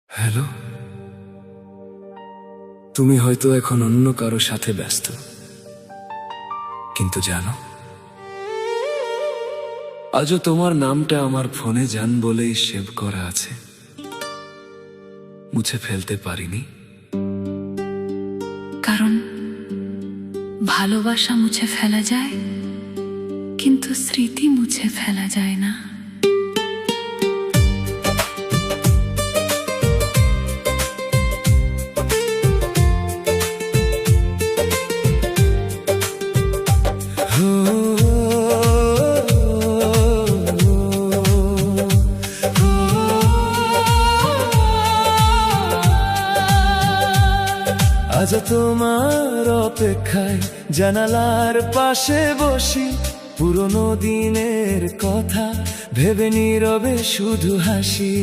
Hello, তুমি হয়তো এখন অন্য কারো সাথে ব্যস্ত, কিন্তু জানো আজও তোমার নামটা আমার ফোনে জান বলেই সেভ করা আছে। মুছে ফেলতে পারিনি, কারণ ভালোবাসা মুছে ফেলা যায়, কিন্তু স্মৃতি মুছে ফেলা যায় না। আজ তোমার অপেক্ষায় জানালার পাশে বসি, পুরনো দিনের কথা ভেবে নীরবে শুধু হাসি।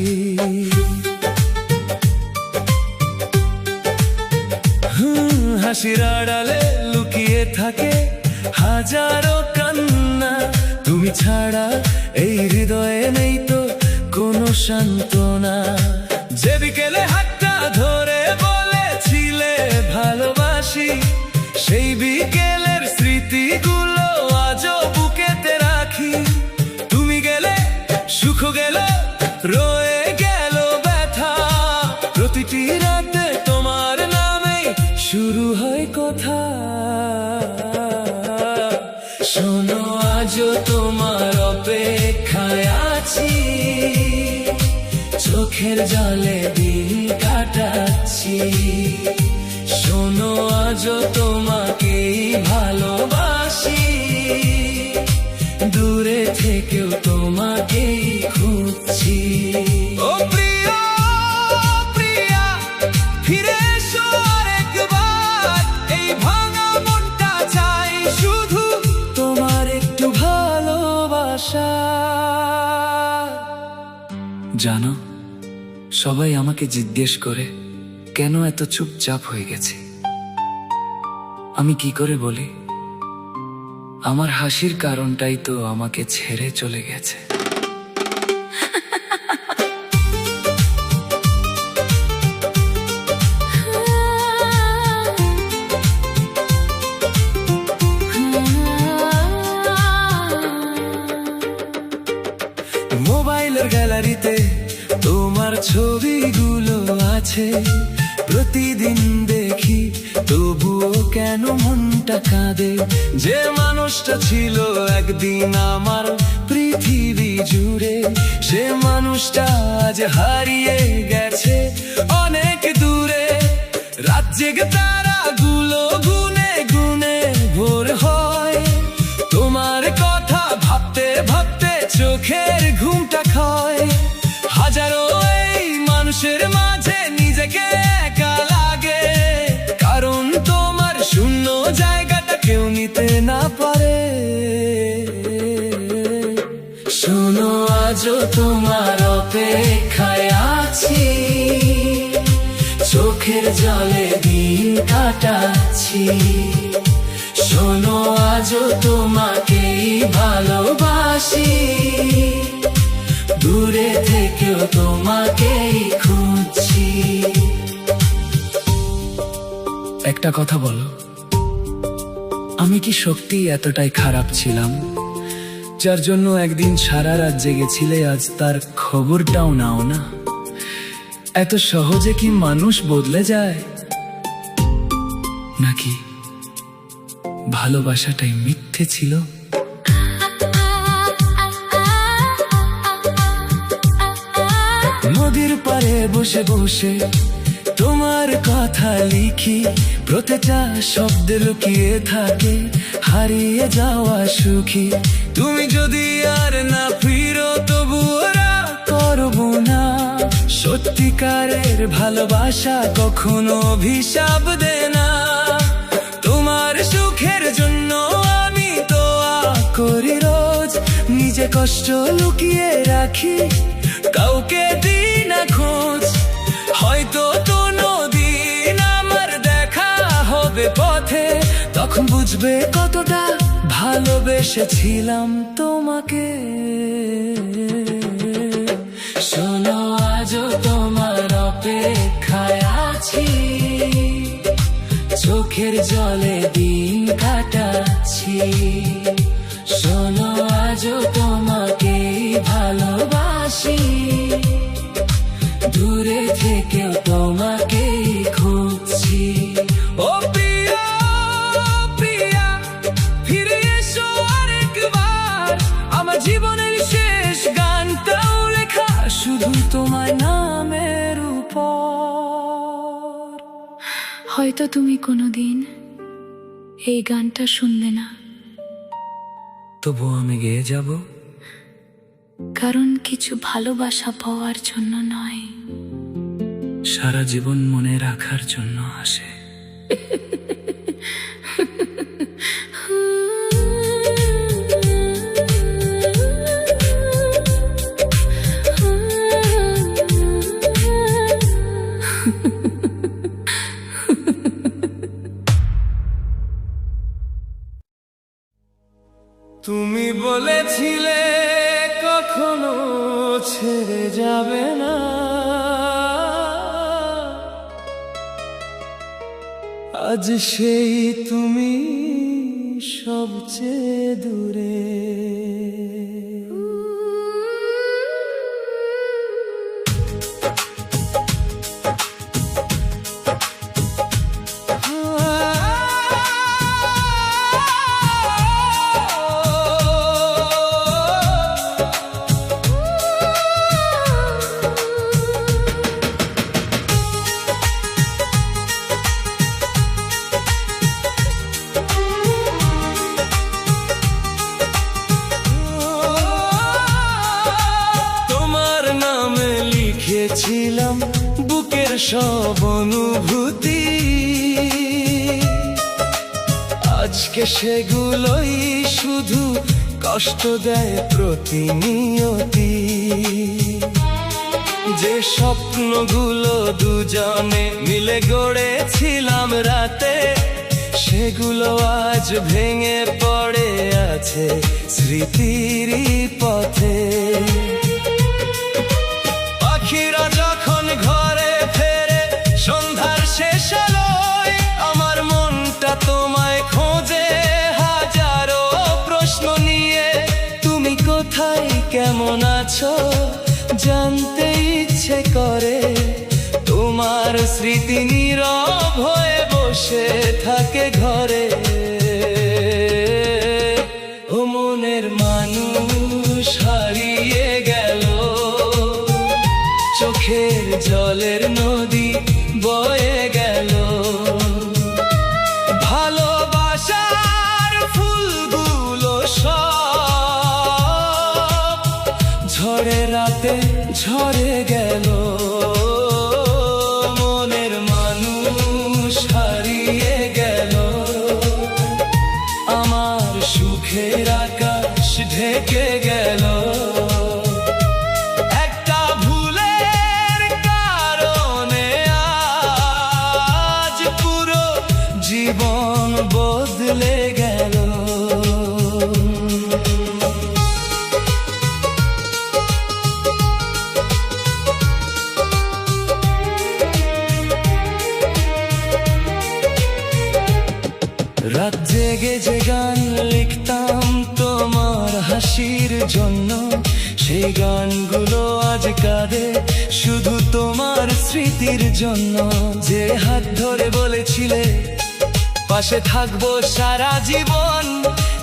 হাসির আড়ালে লুকিয়ে থাকে হাজারো কান্না, তুমি ছাড়া এই হৃদয়ে নেই তো কোনো সান্ত্বনা। যে বিকেলে হাতটা ধরে বলেছিলে ভালোবাসি, সেই বিকেলের স্মৃতিগুলো আজও বুকেতে রাখি। তুমি গেলে সুখ গেল, রয়ে গেল ব্যথা, প্রতিটি রাতে তোমার নামে শুরু হয় কথা। শোনো, আজও তোমার অপেক্ষায় আছি, চোখের জলে দিন কাটাচ্ছি। শোনো, আজও তোমাকেই ভালোবাসি, দূরে থেকেও তোমাকেই খুঁজছি। ও প্রিয়া, প্রিয়া, ফিরে এসো আরেকবার, এই ভাঙা মনটা চাই শুধু তোমার একটু ভালোবাসা। জানো, সবাই আমাকে জিজ্ঞেস করে কেন এত চুপচাপ হয়ে গেছে। আমি কি করে বলি, আমার হাসির কারণটাই তো আমাকে ছেড়ে চলে গেছে। মোবাইলের গ্যালারিতে তোমার ছবিগুলো আছে, প্রতিদিন দেখি তবুও কেন মনটা কাঁদে। যে মানুষটা ছিল একদিন আমার পৃথিবী জুড়ে, সে মানুষটা আজ হারিয়ে গেছে অনেক দূরে। রাত জেগে তারাগুলো গুনে গুনে ভোর হয়, তোমার কথা ভাবতে ভাবতে চোখের ঘুমটা ক্ষয়। হাজারো এই মানুষের মাঝে নিজেকে একা লাগে, কারণ তোমার শূন্য জায়গাটা কেউ নিতে না পারে। শোনো, আজও তোমার অপেক্ষায় আছি, চোখের জলে দিন কাটাচ্ছি। শোনো, আজও তোমাকেই ভালোবাসি, দূরে থেকেও তোমাকেই খুঁজছি। একটা কথা বলো, আমি কি সত্যি এতটাই খারাপ ছিলাম, যার জন্য একদিন সারা রাত জেগেছিলে, আজ তার খবরটাও নাও না? এত সহজে কি মানুষ বদলে যায়, নাকি ভালোবাসাটাই মিথ্যে ছিল? নদীর পাড়ে বসে বসে তোমার কথা লিখি, প্রতিটা শব্দে লুকিয়ে থাকে হারিয়ে যাওয়া সুখী। তুমি যদি আর না ফিরো তবুও রাগ করবো না, সত্যিকারের ভালোবাসা কখনো অভিশাপ দেয় না। তোমার সুখের জন্য আমি দোয়া করি রোজ, নিজে কষ্ট লুকিয়ে রাখি, কাউকে দিই না খোঁজ। হয়তো কোনদিন আমার দেখা হবে পথে, তখন বুঝবে কতটা ভালোবেসেছিলাম তোমাকে। শোনো, আজও তোমার অপেক্ষায় আছি, চোখের জলে দিন কাটাচ্ছি। শোনো আজও তোমাকেই ভালোবাসি, দূরে থেকেও তোমাকেই খুঁজছি। ও প্রিয়া প্রিয়া, ফিরে এসো আরেকবার, আমার জীবনের শেষ গানটাও লেখা শুধু তোমার নামের উপর। হয়তো তুমি কোনোদিন এই গানটা শুনবে না, তবু আমি গেয়ে যাব, কারণ কিছু ভালোবাসা পাওয়ার জন্য নয়, সারা জীবন মনে রাখার জন্য আসে। তুমি বলেছিলে কখনো ছেড়ে যাবে না, আজ সেই তুমি সবচেয়ে দূরে। ছিলাম বুকের সব অনুভূতি, আজকে সেগুলোই শুধু কষ্ট দেয় প্রতিনিয়তি। যে স্বপ্নগুলো দুজনে মিলে গড়েছিলাম রাতে, সেগুলো আজ ভেঙে পড়ে আছে স্মৃতির পথে। পাখিরা যখন ঘরে ফেরে সন্ধ্যার শেষ আলোয়, আমার মনটা তোমায় খোঁজে হাজারো প্রশ্ন নিয়ে। তুমি কোথায়, কেমন আছো, জানতে ইচ্ছে করে। তোমার স্মৃতি নীরব হয়ে বসে থাকে ঘরে। ও মনের মানুষ হারিয়ে গেল, চোখের জলের নদী বয়ে গেল। ভালোবাসার ফুলগুলো সব ঝড়ে রাতে ঝরে গেল। মনের মানুষ হারিয়ে গেল, আমার সুখের আকাশ ঢেকে গেল। জীবন বদলে গেল। রাত জেগে যে গান লিখতাম তোমার হাসির জন্য, সেই গানগুলো আজ কাঁদে শুধু তোমার স্মৃতির জন্য। যে হাত ধরে বলেছিলে পাশে থাকবো সারা জীবন,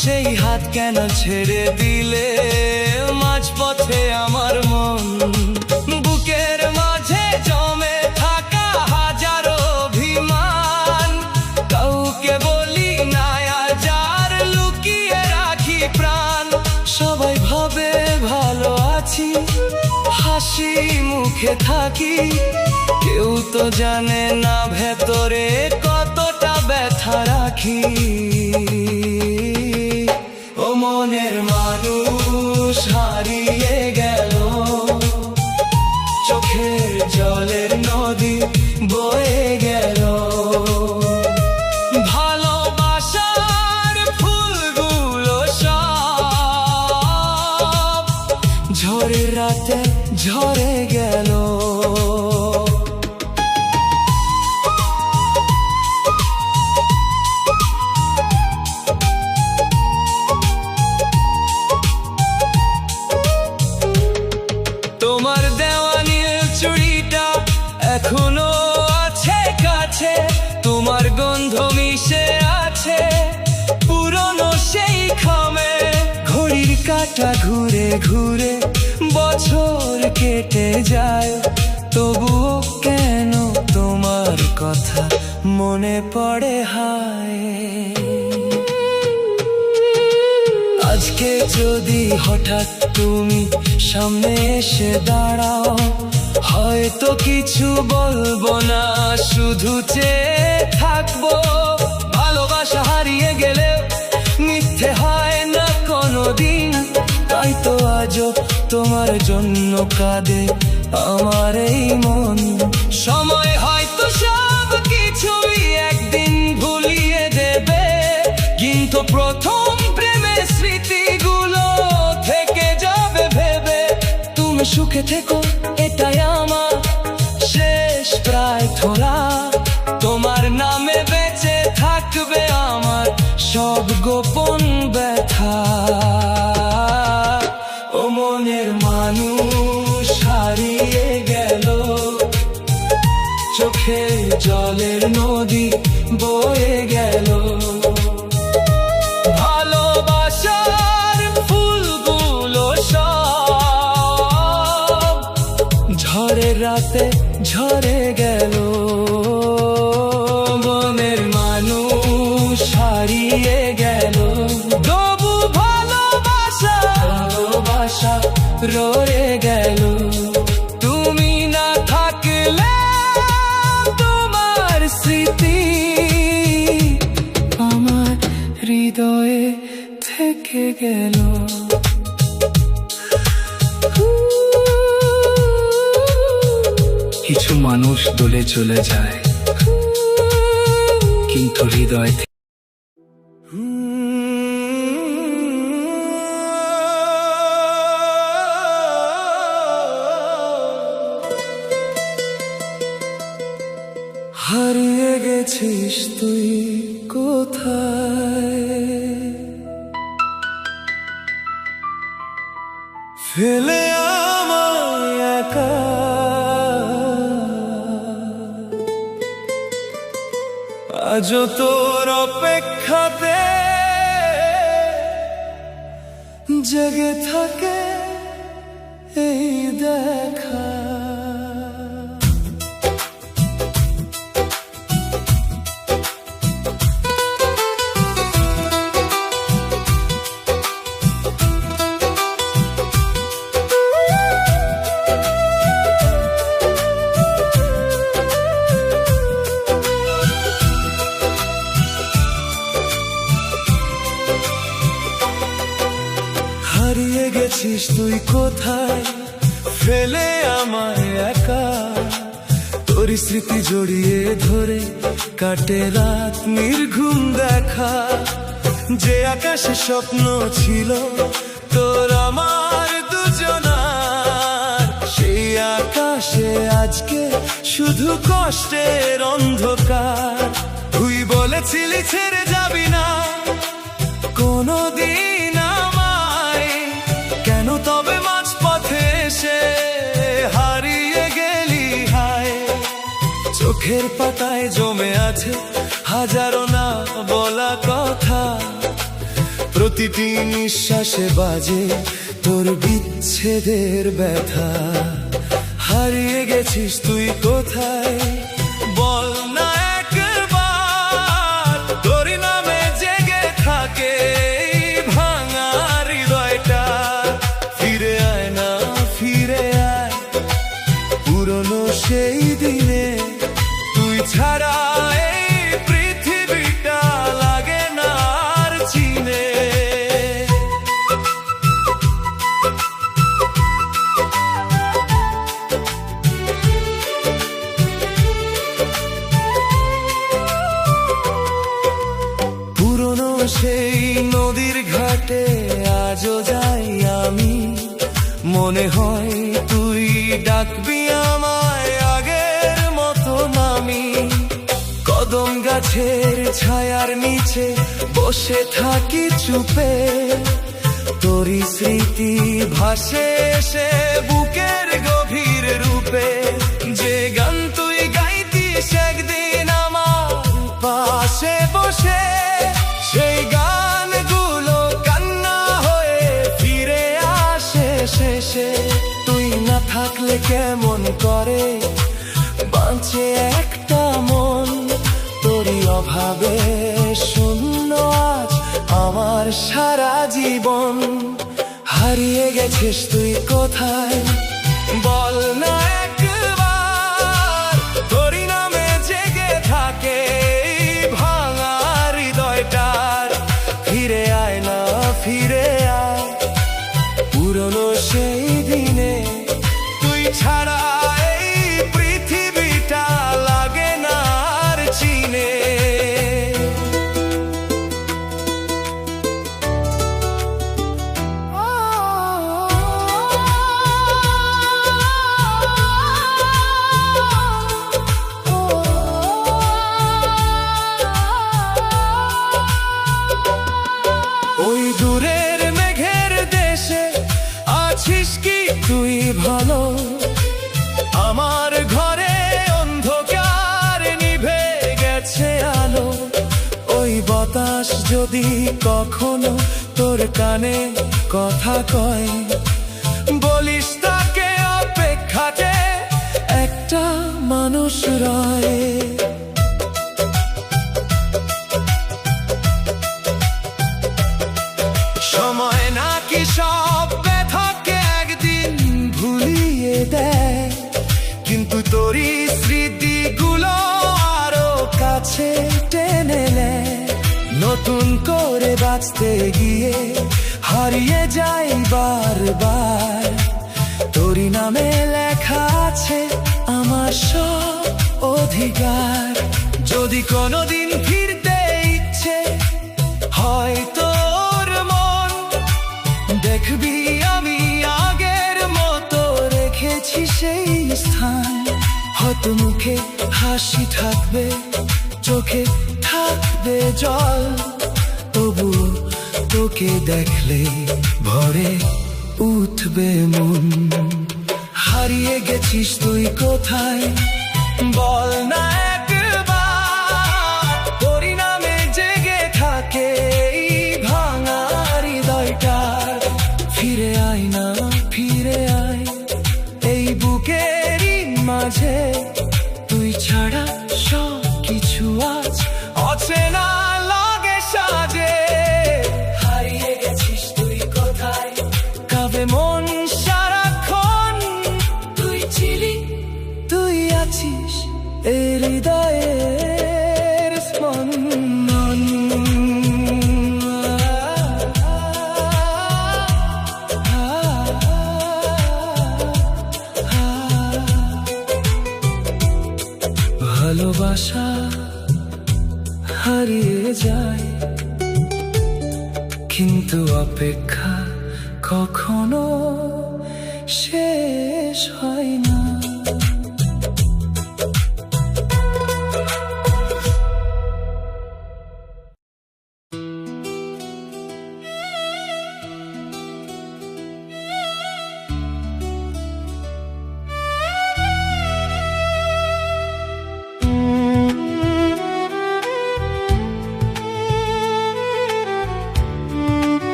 সেই হাত কেন ছেড়ে দিলে মাঝপথে আমার মন। বুকের মাঝে জমে থাকা হাজারো অভিমান, কাউকে বলি না আজ আর লুকিয়ে রাখি প্রাণ। সবাই ভাবে ভালো আছি, হাসি মুখে থাকি, কেউ তো জানে না ভেতরে কতটা ব্যথা রাখি। ও মনের মানুষ হারিয়ে গেল, চোখের জলের নদী বয়ে গেল। ভালোবাসার ফুলগুলো সব ঝড়ের রাতে ঝরে গেল। এখনো আছে কাছে, তোমার গন্ধ মিশে আছে পুরনো সেই খামে। ঘড়ির কাঁটা ঘুরে ঘুরে বছর কেটে যায়, তবুও কেন তোমার কথা মনে পড়ে হায়। আজকে যদি হঠাৎ তুমি সামনে এসে দাঁড়াও, হয়তো কিছু বলবো না, শুধু চেয়ে থাকবো। ভালোবাসা হারিয়ে গেলেও মিথ্যে হয় না কোনোদিন, তাই তো আজও তোমার জন্য কাঁদে আমার এই মন। সময় হয়তো সব কিছুই একদিন ভুলিয়ে দেবে, কিন্তু প্রথম প্রেমের স্মৃতিগুলো থেকে যাবে ভেবে। তুমি সুখে থেকো এটাই আমার শেষ প্রার্থনা, তোমার নামে বেঁচে থাকবে আমার সব গোপন ব্যথা। ও মনের মানুষ হারিয়ে গেল, চোখে জলের নদী বয়ে গেল। ভালোবাসার ফুলগুলো সব ঝড়ের রাতে ঝরে গেল। মনের মানুষ হারিয়ে গেল, তবু ভালোবাসা রয়ে গেল। তুমি না থাকলে তোমার স্মৃতি আমার হৃদয়ে থেকে গেল। কিছু মানুষ দূরে চলে যায়, কিন্তু হৃদয় থেকে হারিয়ে গেছিস তুই কোথায়, ফেলে আমায় একা। আজও তোর অপেক্ষাতে জেগে থাকে এই দেখা। হারিয়ে গেছিস তুই কোথায়, ফেলে আমায় একা। তোর স্মৃতি জড়িয়ে ধরে কাটে রাত নির্ঘুম দেখা। যে আকাশে স্বপ্ন ছিল তোর আমার দুজনার, সেই আকাশে আজকে শুধু কষ্টের অন্ধকার। তুই বলেছিলি ছেড়ে যাবি না কোনদিন আমায়, কেন তবে মাঝপথে এসে হারিয়ে গেলি হায়। চোখের পাতায় জমে আছে হাজারো না বলা কথা, প্রতিটি নিঃশ্বাসে বাজে তোর বিচ্ছেদের ব্যথা। হারিয়ে গেছিস তুই কোথায় বল না একবার, তোর নামে জেগে থাকে ভাঙা হৃদয়টা। ফিরে আয় না ফিরে আয় পুরনো সেই দিনে, তুই ছাড়া এই পৃথিবীটা লাগে না আর চিনে। পুরনো সেই নদীর ঘাটে আজও যাই আমি, মনে হয় তুই ডাকবি আমায় আগের মতো নামি। কদম গাছের ছায়ার নিচে বসে থাকি চুপে, তোরই স্মৃতি ভাসে এসে বুকের গভীর রূপে। যে গান তুই করে বাঁচে একটা মন। তোরই অভাবে শূন্য আজ আমার সারা জীবন। হারিয়ে গেছিস তুই কোথায় বল না একবার, তোরই নামে জেগে থাকে এই ভাঙা হৃদয়টার। ফিরে আয় না ফিরে আয় পুরনো সেই দিনে, তুই ছাড়া এই পৃথিবীটা লাগে না আর চিনে। ওই দূরের মেঘের দেশে আছিস কি তুই ভালো? আমার ঘরে অন্ধকার নিভে গেছে আলো। ওই বাতাস যদি কখনো তোর কানে কথা কয়, বলিস তাকে অপেক্ষাতে একটা মানুষ রয়। সময় নাকি সব ব্যথাকে একদিন ভুলিয়ে দেয়, কিন্তু তোরই স্মৃতিগুলো আরো কাছে টেনে নেয়। নতুন করে বাঁচতে গিয়ে হারিয়ে যাই বারবার, তোরই নামে লেখা আছে আমার সব অধিকার। যদি কোনোদিন ফিরতে ইচ্ছে হয় তোর মন, দেখবি আমি আগের মতো রেখেছি সেই স্থান। হয়তো মুখে হাসি থাকবে, চোখে থাকবে জল, তবু তোকে দেখলে ভরে উঠবে মন। হারিয়ে গেছিস তুই কোথায় বল না একবার, তোরই নামে জেগে থাকে এই ভাঙা হৃদয়টার। ফিরে আয় না ফিরে আয় এই বুকেরই মাঝে, তুই ছাড়া সব কিছু আজ অচেনা লাগে সাজে। হারিয়ে গেছিস তুই কোথায় কাবে মন সারাক্ষণ, তুই ছিলি তুই আছিস এই হৃদয়ের স্পন্দন। ভালোবাসা হারিয়ে যায়, কিন্তু অপেক্ষা কখনো শেষ হয় না।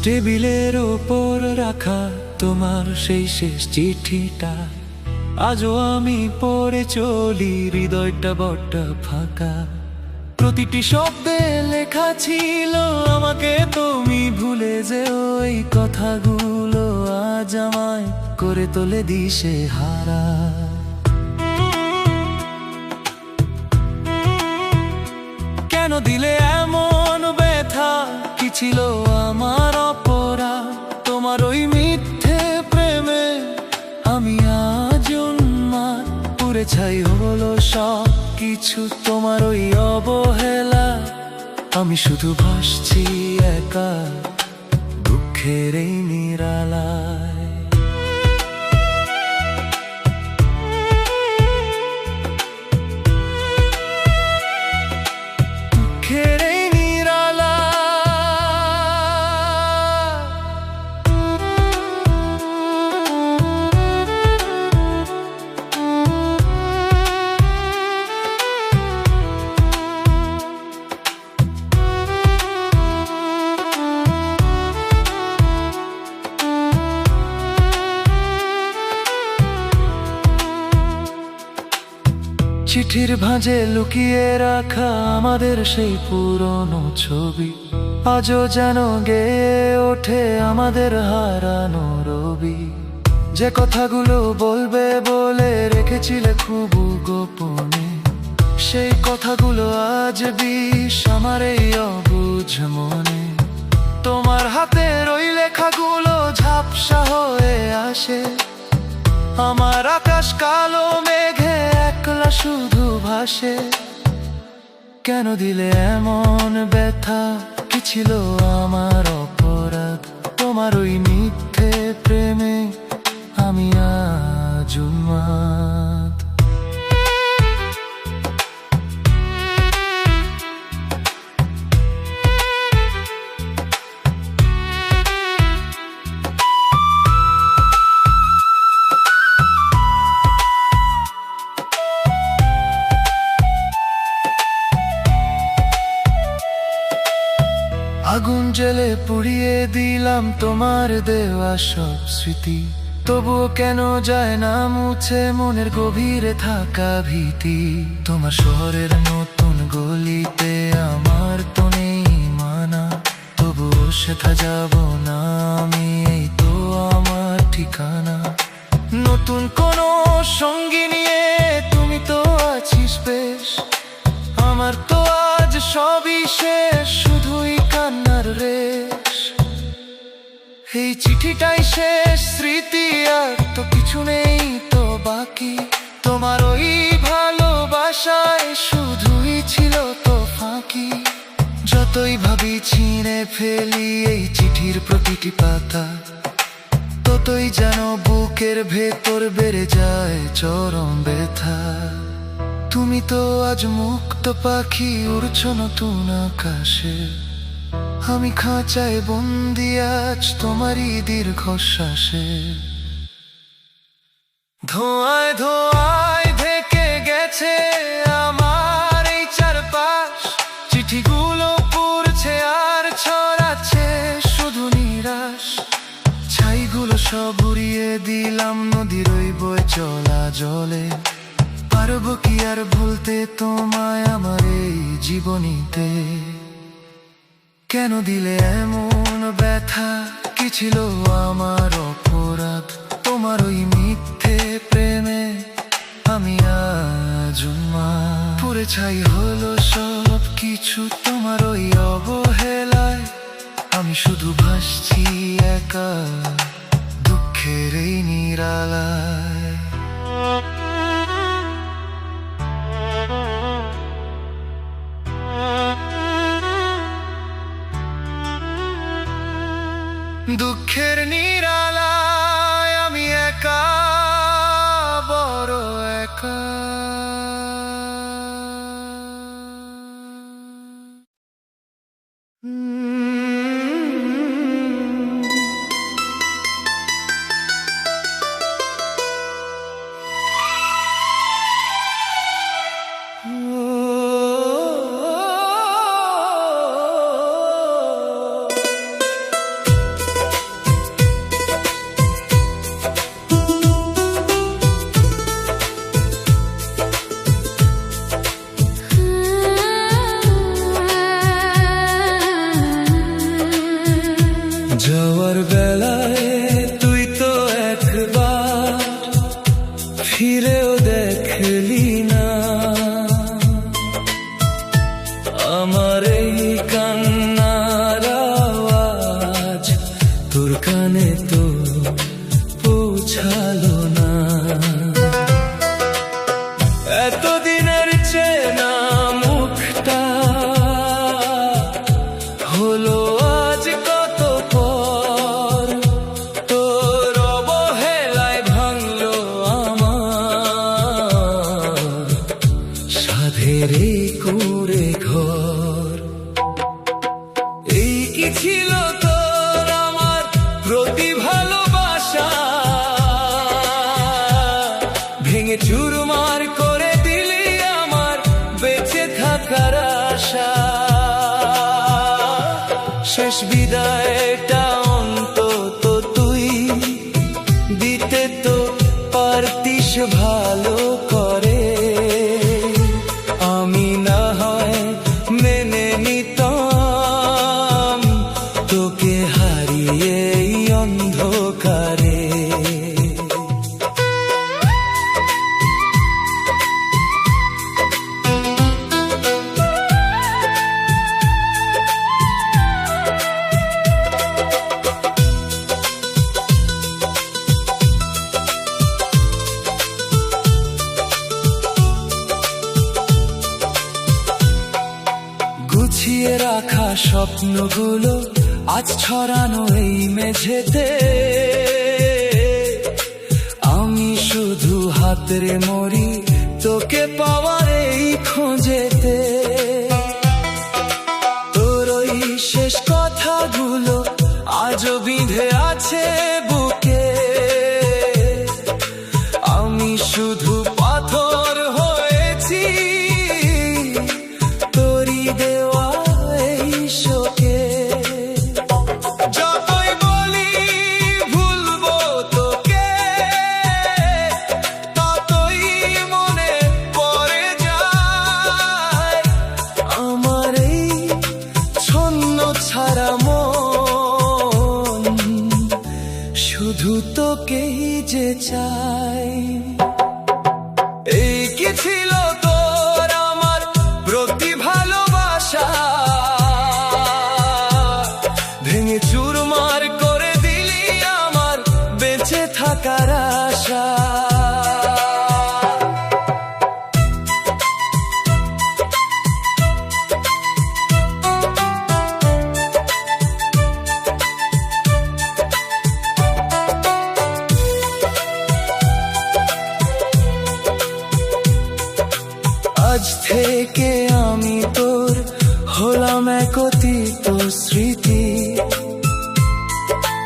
টেবিলের ওপর রাখা তোমার সেই শেষ চিঠিটা আজও আমি পড়ে চলি, হৃদয়টা বড্ড ফাঁকা। প্রতিটি শব্দে লেখা ছিল আমাকে তুমি ভুলে যে, ওই কথাগুলো আজ আমায় করে তোলে দিশে হারা। কেন দিলে এমন ব্যথা, কি ছিল আমার অপরাধ? তোমার ওই মিথ্যে প্রেমে আমি আজ উন্মাদ, পুড়ে ছাই হলো সব কিছু তোমার ওই অবহেলা। আমি শুধু ভাসছি একা দুঃখের এই নিরালায়। দুঃখের এই চিঠির ভাঁজে লুকিয়ে রাখা আমাদের সেই পুরনো ছবি আজও যেন গেয়ে ওঠে আমাদের হারানো রবি। যে কথাগুলো বলবে বলে রেখেছিলে খুব গোপনে, সেই কথাগুলো আজ বিষ আমার এই অবুঝ মনে। তোমার হাতের ওই লেখাগুলো ঝাপসা হয়ে আসে, আমার আকাশ কালো মেঘে একলা শুধু ভাসে। কেন দিলে এমন ব্যথা, কি ছিল আমার অপরাধ? তোমার ওই মিথ্যে প্রেমে আমি আজ উন্মাদ। আগুন জেলে পুড়িয়ে দিলাম তোমার দেওয়া সব স্মৃতি, তবুও কেন যায় না মুছে মনের গভীরে থাকা ভীতি। তোমার শহরের নতুন গলিতে আমার তো নেই মানা, তবুও সেথা যাব না আমি, এই তো আমার ঠিকানা। নতুন কোনো সঙ্গী নিয়ে তুমি তো আছিস বেশ, আমার তো আজ সবই শেষ, শুধুই কান্নার রেশ। এই চিঠিটাই শেষ স্মৃতি, আর তো কিছু নেই তো বাকি। তোমার ওই ভালোবাসায় শুধুই ছিল তো ফাঁকি। যতই ভাবি ছিঁড়ে ফেলি এই চিঠির প্রতিটি পাতা, ততই যেন বুকের ভেতর বেড়ে যায় চরম ব্যথা। তুমি তো আজ মুক্ত পাখি, উড়ছো নতুন আকাশে, আমি খাঁচায় বন্দি আজ তোমারই দীর্ঘশ্বাসে। ধোঁয়ায় ধোঁয়ায় ঢেকে গেছে আমার এই চারপাশ, চিঠিগুলো পড়ছে আর ছড়াচ্ছে শুধু নিরাশ। ছাইগুলো সব উড়িয়ে দিলাম নদীর ওই বয়ে চলা জলে, পারবো কি আর ভুলতে তোমায় আমার এই জীবনীতে? কেন দিলে এমন ব্যথা, কি ছিল আমার অপরাধ? তোমার ওই মিথ্যে প্রেমে আমি আজ উন্মাদ। পুড়ে ছাই হলো সব কিছু তোমার ওই অবহেলায়, আমি শুধু ভাসছি একা দুঃখের এই নিরালায়। দুঃখের নিরালায় আমি একা, বড় একা। যাওয়ার বেলায় তুই তো একবার ফিরেও দেখলি না, আমার এই কান্নার আওয়াজ তোর কানে তো পৌঁছালো না। এতদিনের চেনা মুখটা হলো আজ কত পর, তোর অবহেলায় ভাঙলো আমার সাধের এই কুঁড়ে ঘর। এই কি ছিল তোর আমার প্রতি ভালোবাসা, ভেঙে চুরমার করে দিলি আমার বেঁচে থাকার আশা। শেষ বিদায়টা অন্তত তুই দিতে তো পারতিস ভালো করে, স্বপ্নগুলো আজ ছড়ানো এই মেঝেতে। আমি শুধু হাতরে মরি তোকে পাওয়ার এই খোঁজেতে। তোর ওই শেষ কথাগুলো আজও বিঁধে আছে বুকে। আমি শুধু পাথর হয়েছি তোরই দেওয়া এই শোকে। যতই বলি ভুলবো তোকে, ততই মনে পড়ে যায় আমার এই ছন্ন ছাড়া মন শুধু তোকেই যে চাই। এই কি ছিল তোর আমার প্রতি ভালোবাসা, ভেঙে চুরমার করে দিলি আমার বেঁচে থাকার আশা। আজ থেকে আমি তোর হলাম এক অতীত স্মৃতি।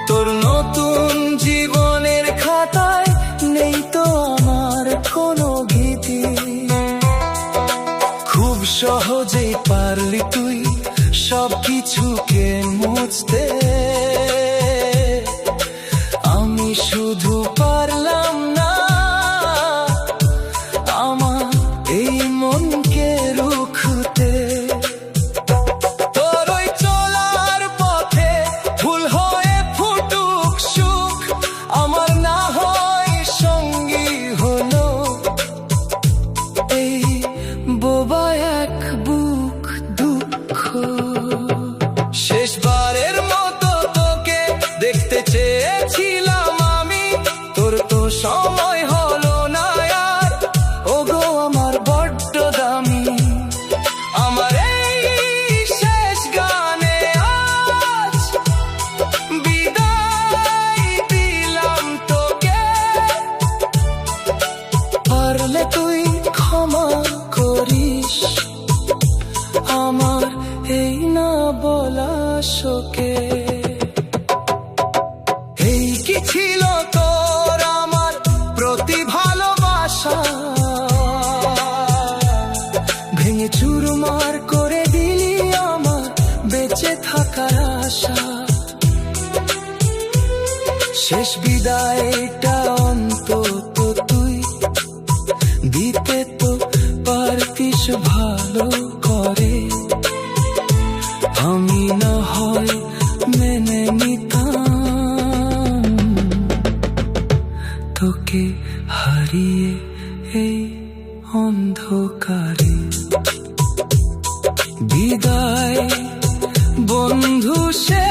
তোর নতুন জীবনের খাতায় নেই তো আমার কোনো ভীতি। খুব সহজেই পারলি তুই সবকিছুকে মুছতে। আমি শুধু পারলাম না আমার এই মনকে রুখতে। তোর ওই চলার পথে ভুল হয়ে ফুটুক সুখ, আমার না হয় সঙ্গী হলো এই বোবা এক বুক দুঃখ। শেষবারের মতো তোকে দেখতে চেয়েছিলাম আমি, তোর তো সময় হলো না আর, ওগো আমার বড্ড দামি। আমার এই শেষ গানে আজ বিদায় দিলাম তোকে। পারলে তুই ক্ষমা করিস আমার এই না বলা শোকে। এই কি ছিল তোর আমার প্রতি ভালোবাসা, ভেঙে চুরমার করে দিলি আমার বেঁচে থাকার আশা। শেষ বিদায়টা অন্তত তুই দিতে তো পারতিস ভালো করে। আমি না হয় মেনে নিতাম তোকে হারিয়ে এই অন্ধকারে। বিদায় বন্ধু সে